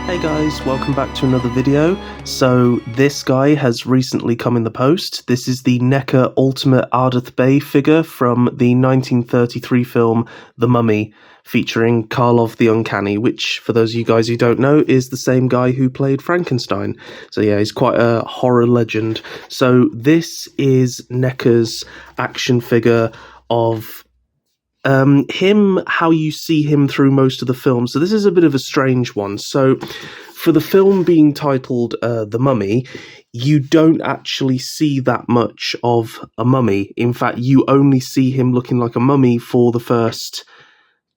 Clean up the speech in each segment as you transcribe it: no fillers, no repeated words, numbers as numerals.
Hey guys, welcome back to another video. So this guy has recently come in the post. This is the NECA Ultimate Ardath Bey figure from the 1933 film The Mummy, featuring Karlov the Uncanny, which, for those of you guys who don't know, is the same guy who played Frankenstein. So yeah, he's quite a horror legend. So this is NECA's action figure of him, how you see him through most of the film. So this is a bit of a strange one. So for the film being titled The Mummy, you don't actually see that much of a mummy. In fact, you only see him looking like a mummy for the first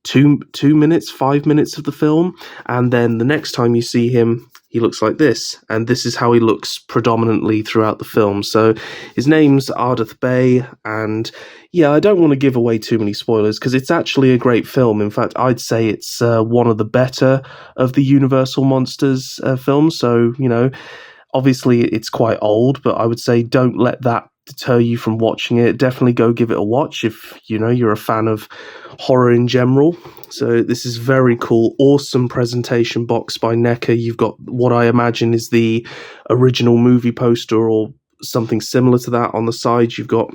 5 minutes of the film, and then the next time you see him, he looks like this, and this is how he looks predominantly throughout the film. So his name's Ardath Bey, and yeah, I don't want to give away too many spoilers because it's actually a great film. In fact, I'd say it's one of the better of the Universal Monsters films. So, you know, obviously it's quite old, but I would say don't let that deter you from watching it. Definitely go give it a watch if, you know, you're a fan of horror in general. So this is very cool. Awesome presentation box by NECA. You've got what I imagine is the original movie poster or something similar to that on the side. You've got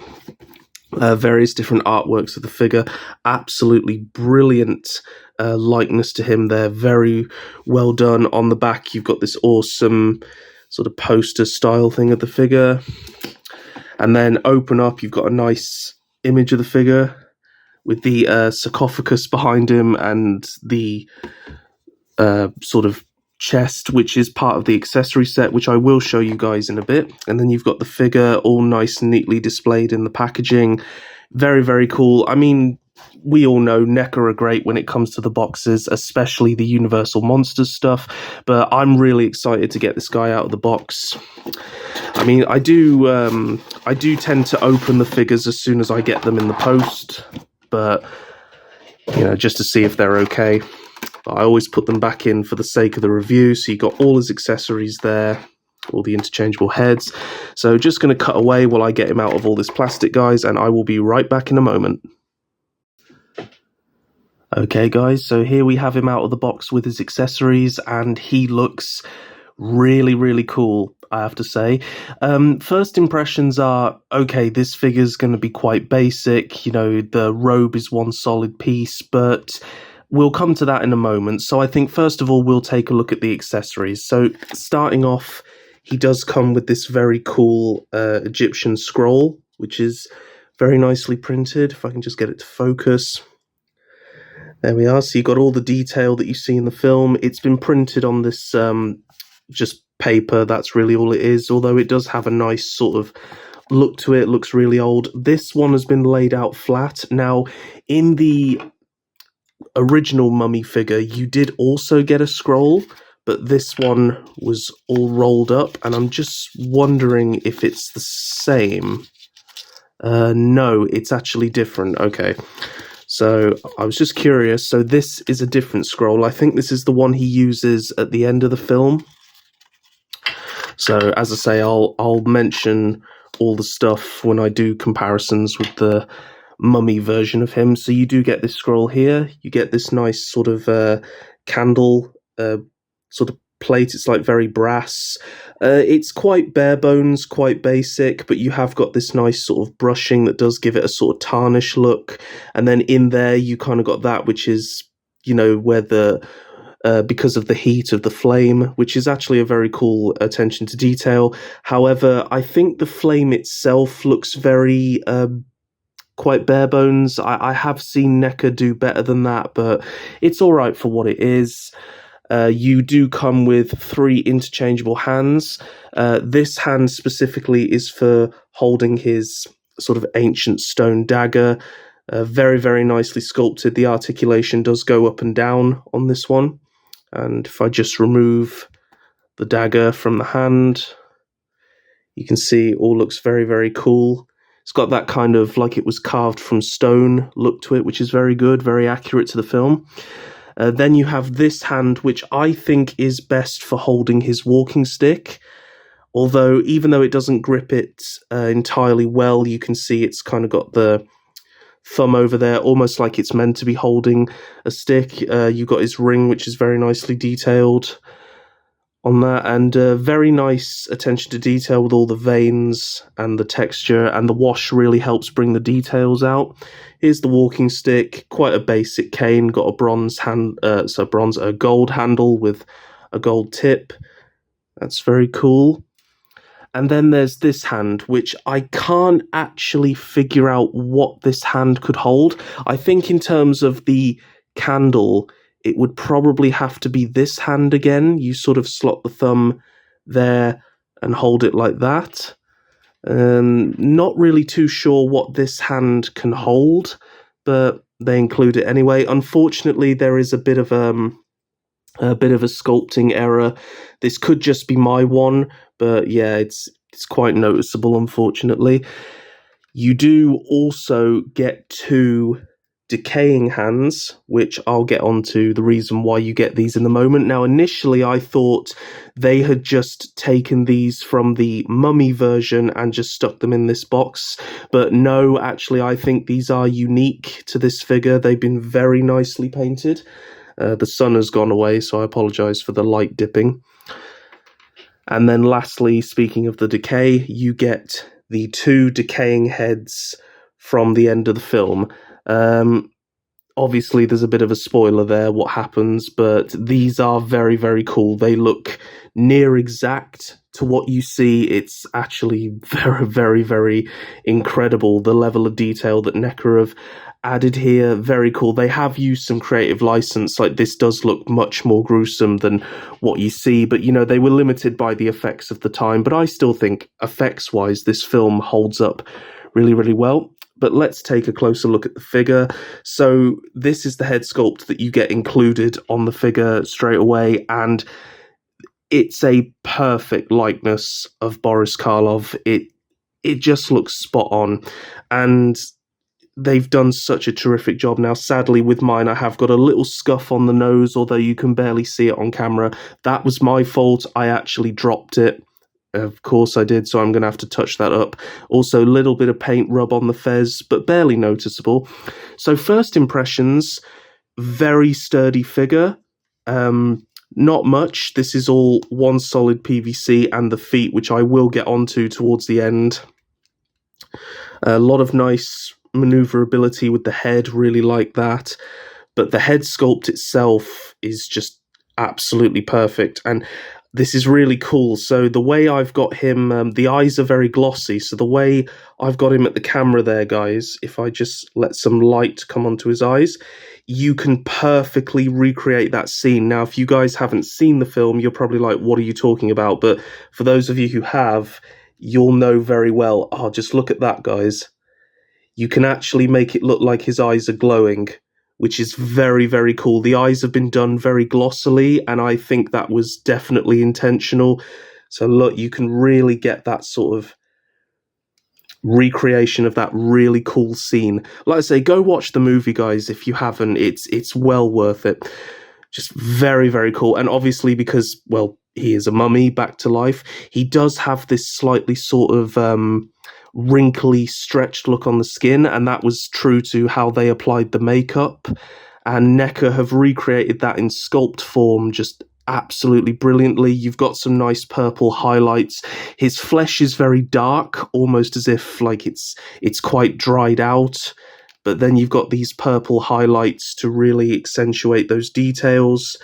various different artworks of the figure. Absolutely brilliant likeness to him there. Very well done. On the back, you've got this awesome sort of poster style thing of the figure. And then open up, you've got a nice image of the figure with the sarcophagus behind him and the sort of chest, which is part of the accessory set, which I will show you guys in a bit. And then you've got the figure all nice and neatly displayed in the packaging. Very, very cool. I mean, we all know NECA are great when it comes to the boxes, especially the Universal Monsters stuff, but I'm really excited to get this guy out of the box. I mean, I do tend to open the figures as soon as I get them in the post, but, you know, just to see if they're okay. But I always put them back in for the sake of the review, so you got all his accessories there, all the interchangeable heads. So just going to cut away while I get him out of all this plastic, guys, and I will be right back in a moment. Okay, guys, so here we have him out of the box with his accessories, and he looks really, really cool, I have to say. First impressions are, okay, this figure's going to be quite basic. You know, the robe is one solid piece, but we'll come to that in a moment. So I think, first of all, we'll take a look at the accessories. So starting off, he does come with this very cool Egyptian scroll, which is very nicely printed. If I can just get it to focus. There we are. So you got all the detail that you see in the film. It's been printed on this just paper. That's really all it is. Although it does have a nice sort of look to it. It looks really old. This one has been laid out flat. Now, in the original Mummy figure, you did also get a scroll, but this one was all rolled up. And I'm just wondering if it's the same. No, it's actually different. Okay. So I was just curious. So this is a different scroll. I think this is the one he uses at the end of the film. So as I say, I'll mention all the stuff when I do comparisons with the Mummy version of him. So you do get this scroll here. You get this nice sort of candle sort of plate. It's like very brass. It's quite bare bones, quite basic, but you have got this nice sort of brushing that does give it a sort of tarnish look. And then in there, you kind of got that, which is, you know, where the because of the heat of the flame, which is actually a very cool attention to detail. However, I think the flame itself looks very quite bare bones. I have seen NECA do better than that, but it's all right for what it is. You do come with 3 interchangeable hands. This hand specifically is for holding his sort of ancient stone dagger. Very, very nicely sculpted. The articulation does go up and down on this one. And if I just remove the dagger from the hand, you can see it all looks very, very cool. It's got that kind of like it was carved from stone look to it, which is very good, very accurate to the film. Then you have this hand, which I think is best for holding his walking stick. Although, even though it doesn't grip it entirely well, you can see it's kind of got the thumb over there, almost like it's meant to be holding a stick. You've got his ring, which is very nicely detailed. on that, and very nice attention to detail with all the veins and the texture, and the wash really helps bring the details out. Here's the walking stick, quite a basic cane, got a gold handle with a gold tip. That's very cool. And then there's this hand, which I can't actually figure out what this hand could hold. I think in terms of the candle, it would probably have to be this hand again. You sort of slot the thumb there and hold it like that. Not really too sure what this hand can hold, but they include it anyway. Unfortunately, there is a bit of a sculpting error. This could just be my one, but yeah, it's quite noticeable, unfortunately. You do also get 2 decaying hands, which I'll get onto the reason why you get these in a moment. Now, initially, I thought they had just taken these from the mummy version and just stuck them in this box, but no, actually, I think these are unique to this figure. They've been very nicely painted. The sun has gone away, so I apologise for the light dipping. And then lastly, speaking of the decay, you get the 2 decaying heads from the end of the film. Obviously, there's a bit of a spoiler there, what happens, but these are very, very cool. They look near exact to what you see. It's actually very, very, very incredible, the level of detail that NECA have added here. Very cool. They have used some creative license. Like, this does look much more gruesome than what you see, but they were limited by the effects of the time. But I still think effects wise this film holds up really, really well. But let's take a closer look at the figure. So this is the head sculpt that you get included on the figure straight away, and it's a perfect likeness of Boris Karloff. It just looks spot on, and they've done such a terrific job. Now, sadly, with mine, I have got a little scuff on the nose, although you can barely see it on camera. That was my fault. I actually dropped it. Of course I did, so I'm going to have to touch that up. Also, a little bit of paint rub on the fez, but barely noticeable. So first impressions, very sturdy figure. Not much. This is all one solid PVC, and the feet, which I will get onto towards the end. A lot of nice maneuverability with the head, really like that. But the head sculpt itself is just absolutely perfect, and this is really cool. So the way I've got him, the eyes are very glossy. So the way I've got him at the camera there, guys, if I just let some light come onto his eyes, you can perfectly recreate that scene. Now, if you guys haven't seen the film, you're probably like, what are you talking about? But for those of you who have, you'll know very well. Oh, just look at that, guys. You can actually make it look like his eyes are glowing, which is very, very cool. The eyes have been done very glossily, and I think that was definitely intentional. So look, you can really get that sort of recreation of that really cool scene. Like I say, go watch the movie, guys, if you haven't. It's well worth it. Just very, very cool. And obviously, because, well, he is a mummy back to life, he does have this slightly sort of wrinkly, stretched look on the skin, and that was true to how they applied the makeup. And NECA have recreated that in sculpt form just absolutely brilliantly. You've got some nice purple highlights. His flesh is very dark, almost as if like it's quite dried out. But then you've got these purple highlights to really accentuate those details.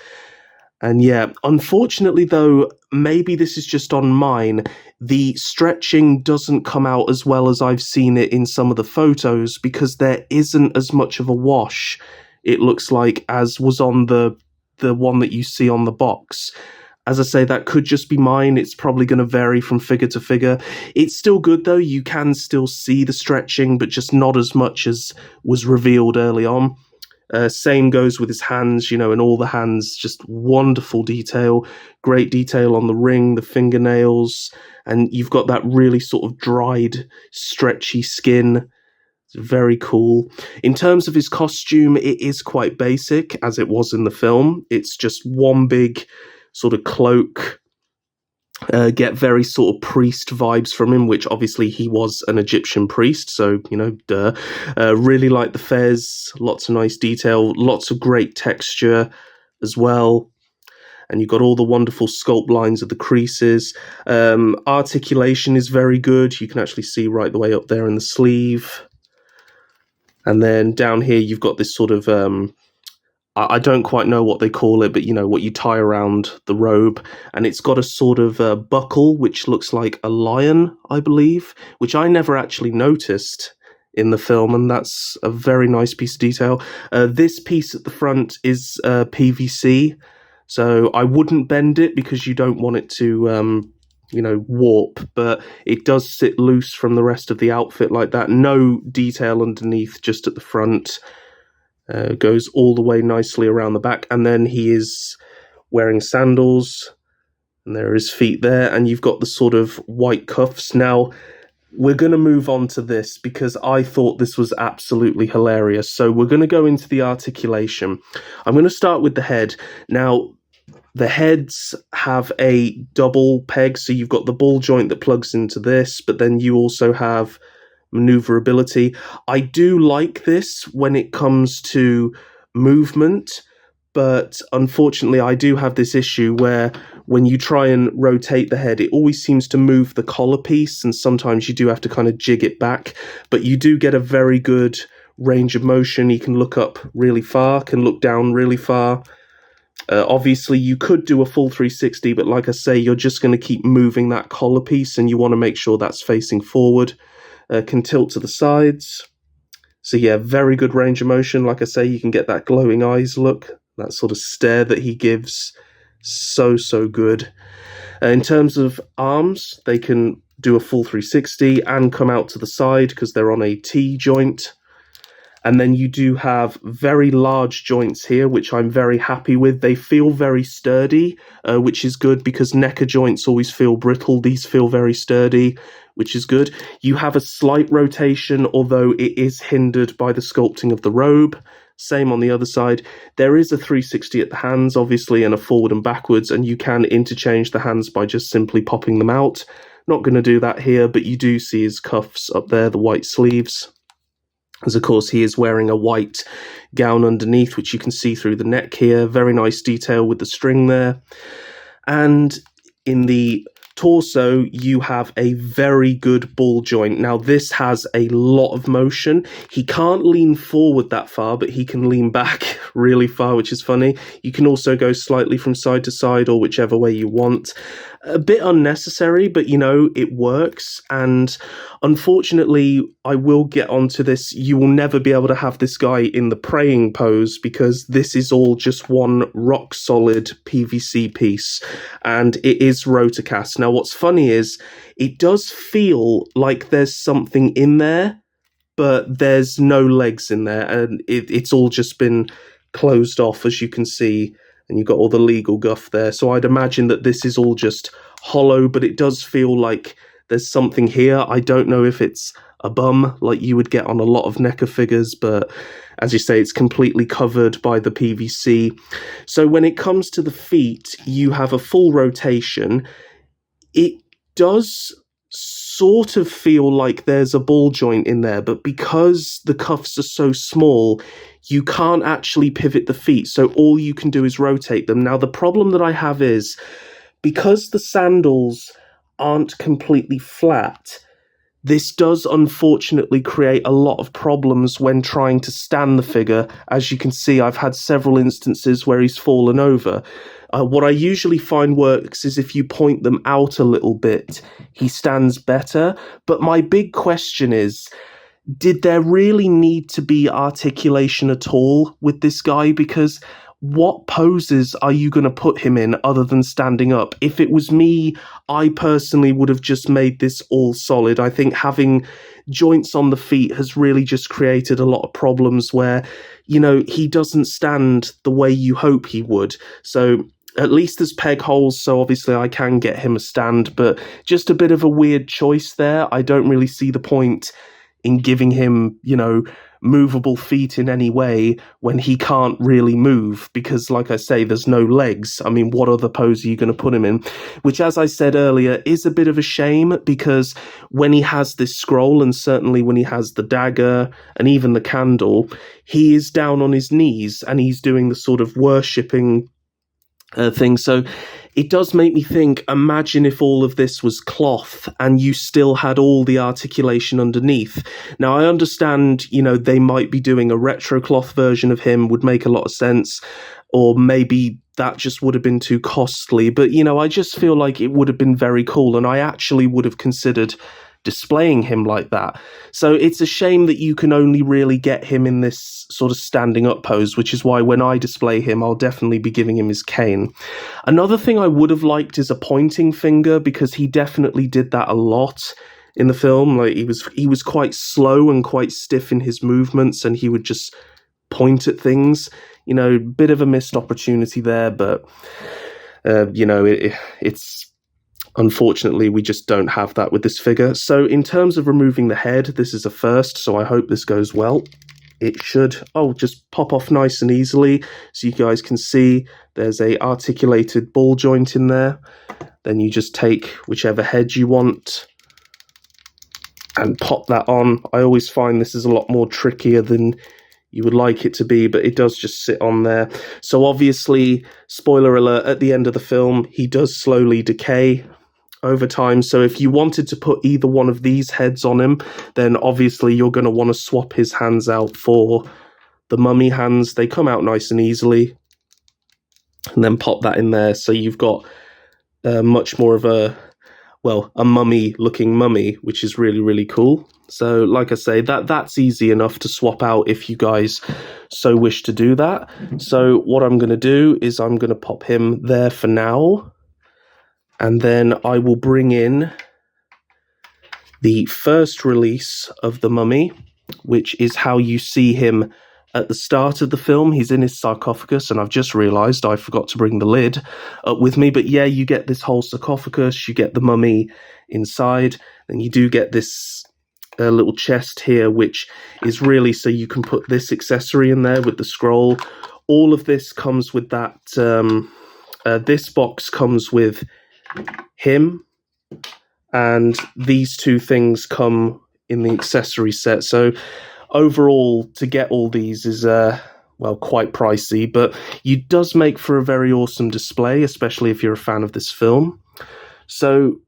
And yeah, unfortunately though, maybe this is just on mine, the stretching doesn't come out as well as I've seen it in some of the photos, because there isn't as much of a wash, it looks like, as was on the one that you see on the box. As I say, that could just be mine. It's probably going to vary from figure to figure. It's still good though. You can still see the stretching, but just not as much as was revealed early on. Same goes with his hands, and all the hands, just wonderful detail, great detail on the ring, the fingernails, and you've got that really sort of dried, stretchy skin. It's very cool. In terms of his costume, it is quite basic, as it was in the film. It's just one big sort of cloak. Get very sort of priest vibes from him, which obviously he was an Egyptian priest, so, duh. Really like the fez, lots of nice detail, lots of great texture as well. and you've got all the wonderful sculpt lines of the creases. Articulation is very good. You can actually see right the way up there in the sleeve. And then down here, you've got this sort of, I don't quite know what they call it, but you know, what you tie around the robe. And it's got a sort of buckle, which looks like a lion, I believe, which I never actually noticed in the film. And that's a very nice piece of detail. This piece at the front is PVC. So I wouldn't bend it because you don't want it to, you know, warp, but it does sit loose from the rest of the outfit like that. No detail underneath, just at the front. Goes all the way nicely around the back, and then he is wearing sandals, and there are his feet there, and you've got the sort of white cuffs. Now, we're going to move on to this because I thought this was absolutely hilarious. So we're going to go into the articulation. I'm going to start with the head. Now, the heads have a double peg, so you've got the ball joint that plugs into this, but then you also have maneuverability. I do like this when it comes to movement, but unfortunately I do have this issue where when you try and rotate the head, it always seems to move the collar piece, and sometimes you do have to kind of jig it back, but you do get a very good range of motion. You can look up really far, can look down really far. Obviously, you could do a full 360, but like I say, you're just going to keep moving that collar piece, and you want to make sure that's facing forward. Can tilt to the sides. So yeah, very good range of motion. Like I say, you can get that glowing eyes look, that sort of stare that he gives. So good. In terms of arms, they can do a full 360 and come out to the side because they're on a T joint. And then you do have very large joints here, which I'm very happy with. They feel very sturdy, which is good because NECA joints always feel brittle. These feel very sturdy, which is good. You have a slight rotation, although it is hindered by the sculpting of the robe. Same on the other side. There is a 360 at the hands, obviously, and a forward and backwards, and you can interchange the hands by just simply popping them out. Not going to do that here, but you do see his cuffs up there, the white sleeves. As of course he is wearing a white gown underneath, which you can see through the neck here. Very nice detail with the string there. And in the torso, you have a very good ball joint. Now, this has a lot of motion. He can't lean forward that far, but he can lean back really far, which is funny. You can also go slightly from side to side or whichever way you want. A bit unnecessary, but you know, it works. And unfortunately, I will get onto this. You will never be able to have this guy in the praying pose because this is all just one rock solid PVC piece, and it is rotocast. Now, what's funny is it does feel like there's something in there, but there's no legs in there, and it's all just been closed off, as you can see. And you've got all the legal guff there. So I'd imagine that this is all just hollow, but it does feel like there's something here. I don't know if it's a bum like you would get on a lot of NECA figures, but as you say, it's completely covered by the PVC. So when it comes to the feet, you have a full rotation. It does sort of feel like there's a ball joint in there, but because the cuffs are so small, you can't actually pivot the feet, so all you can do is rotate them. Now, the problem that I have is, because the sandals aren't completely flat, this does unfortunately create a lot of problems when trying to stand the figure. As you can see, I've had several instances where he's fallen over. What I usually find works is if you point them out a little bit, he stands better. But my big question is, did there really need to be articulation at all with this guy? Because what poses are you going to put him in other than standing up? If it was me, I personally would have just made this all solid. I think having joints on the feet has really just created a lot of problems where, you know, he doesn't stand the way you hope he would. So at least there's peg holes, so obviously I can get him a stand, but just a bit of a weird choice there. I don't really see the point in giving him, you know, movable feet in any way when he can't really move because, like I say, there's no legs. I mean, what other pose are you going to put him in? Which, as I said earlier, is a bit of a shame because when he has this scroll, and certainly when he has the dagger and even the candle, he is down on his knees and he's doing the sort of worshipping thing. So it does make me think, imagine if all of this was cloth and you still had all the articulation underneath. Now, I understand, they might be doing a retro cloth version of him, would make a lot of sense, or maybe that just would have been too costly. But, I just feel like it would have been very cool, and I actually would have considered displaying him like that. So it's a shame that you can only really get him in this sort of standing up pose, which is why when I display him, I'll definitely be giving him his cane. Another thing I would have liked is a pointing finger, because he definitely did that a lot in the film. Like he was quite slow and quite stiff in his movements, and he would just point at things. Bit of a missed opportunity there, but it's unfortunately, we just don't have that with this figure. So in terms of removing the head, this is a first, so I hope this goes well. It should, just pop off nice and easily. So you guys can see there's a articulated ball joint in there. Then you just take whichever head you want and pop that on. I always find this is a lot more trickier than you would like it to be, but it does just sit on there. So obviously, spoiler alert, at the end of the film, he does slowly decay over time. So if you wanted to put either one of these heads on him, then obviously you're going to want to swap his hands out for the mummy hands. They come out nice and easily. And then pop that in there. So you've got much more of a mummy-looking mummy, which is really, really cool. So like I say, that's easy enough to swap out if you guys so wish to do that. So what I'm going to do is I'm going to pop him there for now. And then I will bring in the first release of the mummy, which is how you see him at the start of the film. He's in his sarcophagus, and I've just realised I forgot to bring the lid up with me. But yeah, you get this whole sarcophagus, you get the mummy inside, and you do get this little chest here, which is really so you can put this accessory in there with the scroll. All of this comes with that. This box comes with him, and these two things come in the accessory set. So overall, to get all these is quite pricey, but it does make for a very awesome display, especially if you're a fan of this film. So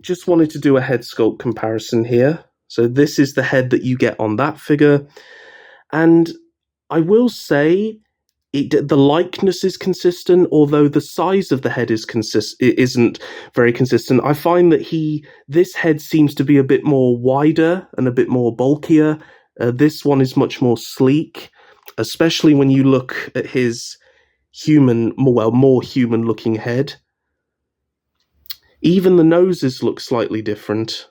just wanted to do a head sculpt comparison here. So this is the head that you get on that figure, and I will say the likeness is consistent, although the size of the head isn't very consistent. I find that this head seems to be a bit more wider and a bit more bulkier. This one is much more sleek, especially when you look at his more human-looking head. Even the noses look slightly different.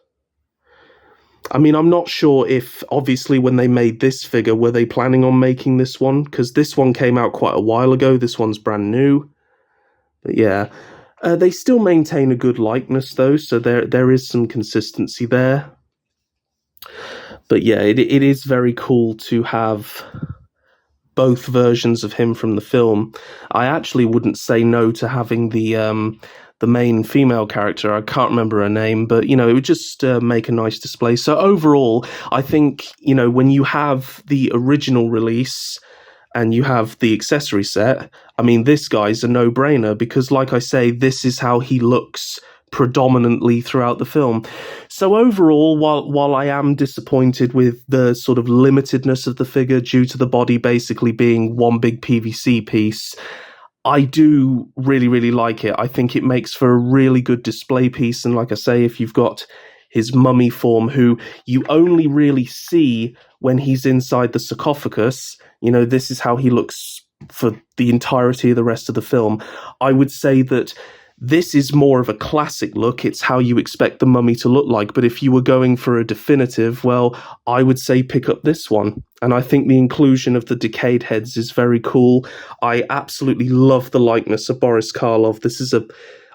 I mean, I'm not sure if, obviously, when they made this figure, were they planning on making this one? Because this one came out quite a while ago. This one's brand new. But yeah, they still maintain a good likeness, though, so there is some consistency there. But yeah, it is very cool to have both versions of him from the film. I actually wouldn't say no to having the main female character. I can't remember her name, but it would just make a nice display. So overall, I think when you have the original release and you have the accessory set, I mean, this guy's a no-brainer, because like I say, this is how he looks predominantly throughout the film. So overall, while I am disappointed with the sort of limitedness of the figure due to the body basically being one big PVC piece, I do really, really like it. I think it makes for a really good display piece. And like I say, if you've got his mummy form, who you only really see when he's inside the sarcophagus, this is how he looks for the entirety of the rest of the film. I would say that this is more of a classic look. It's how you expect the mummy to look like. But if you were going for a definitive, well, I would say pick up this one. And I think the inclusion of the decayed heads is very cool. I absolutely love the likeness of Boris Karloff.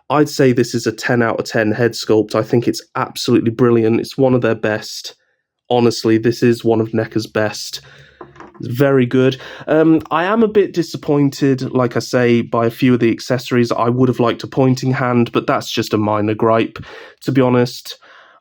I'd say this is a 10 out of 10 head sculpt. I think it's absolutely brilliant. It's one of their best. Honestly, this is one of NECA's best. It's very good. I am a bit disappointed, like I say, by a few of the accessories. I would have liked a pointing hand, but that's just a minor gripe, to be honest.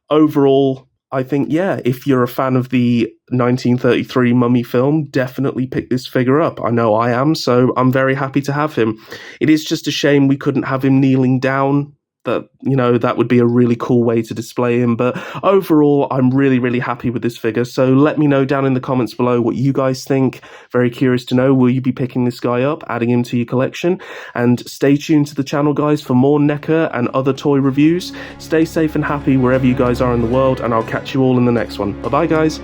Overall, I think, yeah, if you're a fan of the 1933 Mummy film, definitely pick this figure up. I know I am, so I'm very happy to have him. It is just a shame we couldn't have him kneeling down. That, you know, that would be a really cool way to display him. But overall, I'm really, really happy with this figure. So let me know down in the comments below what you guys think. Very curious to know, will you be picking this guy up, adding him to your collection? And stay tuned to the channel, guys, for more NECA and other toy reviews. Stay safe and happy wherever you guys are in the world, and I'll catch you all in the next one. Bye-bye, guys.